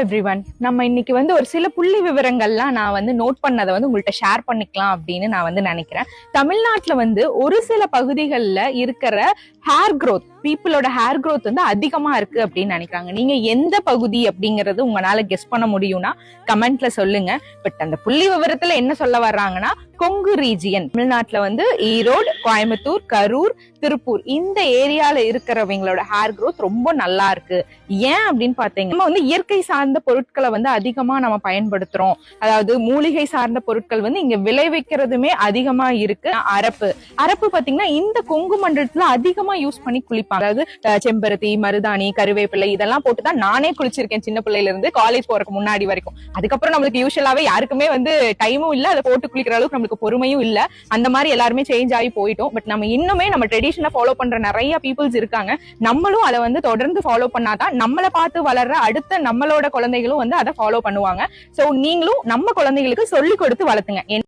Everyone. நம்ம இன்னைக்கு ஒரு சில புள்ளி விவரங்கள்லாம் நான் நோட் பண்ணதை உங்கள்கிட்ட ஷேர் பண்ணிக்கலாம் அப்படின்னு நான் நினைக்கிறேன். தமிழ்நாட்டுல ஒரு சில பகுதிகளில் இருக்கிற ஹேர் growth, பீப்புளோட ஹேர் growth அதிகமா இருக்கு அப்படின்னு நினைக்கிறாங்க. நீங்க எந்த பகுதி அப்படிங்கறது உங்களால கெஸ் பண்ண முடியும்னா கமெண்ட்ல சொல்லுங்க. பட் அந்த புள்ளி விவரத்துல என்ன சொல்ல வர்றாங்கன்னா, கொங்கு ரீஜியன் தமிழ்நாட்டுல ஈரோடு, கோயம்புத்தூர், கரூர், திருப்பூர் இந்த ஏரியால இருக்கிறவங்களோட ஹேர் growth ரொம்ப நல்லா இருக்கு. ஏன் அப்படின்னு பாத்தீங்கன்னா, நம்ம இயற்கை சார்ந்த பொருட்களை அதிகமா நம்ம பயன்படுத்துறோம். அதாவது மூலிகை சார்ந்த பொருட்கள் இங்க விளைவிக்கிறதுமே அதிகமா இருக்கு. அரப்பு பாத்தீங்கன்னா இந்த கொங்கு மண்டலத்துல அதிகமா யூஸ் பண்ணி குளிப்பாங்க. அதாவது செம்பருத்தி, மருதாணி, கருவேப்பிலை இதெல்லாம் போட்டுதான் நானே குளிச்சிருக்கேன் சின்ன பிள்ளையில இருந்து காலேஜ் போறதுக்கு முன்னாடி வரைக்கும். அதுக்கப்புறம் நம்மளுக்கு யூஸ்வலாவே யாருக்குமே டைமும் இல்ல, அதை போட்டு குளிக்கிற அளவுக்கு நம்மளுக்கு பொறுமையும் இல்ல. அந்த மாதிரி எல்லாருமே சேஞ்ச் ஆகி போயிட்டோம். பட் நம்ம இன்னுமே நம்ம ட்ரெடிஷனை ஃபாலோ பண்ற நிறைய பீப்புள்ஸ் இருக்காங்க. நம்மளும் அதை தொடர்ந்து ஃபாலோ பண்ணாதான் நம்மளை பார்த்து வளர்ற அடுத்த நம்மளோட குழந்தைகளும் அதை ஃபாலோ பண்ணுவாங்க. சோ நீங்களும் நம்ம குழந்தைகளுக்கு சொல்லி கொடுத்து வளர்த்துங்க.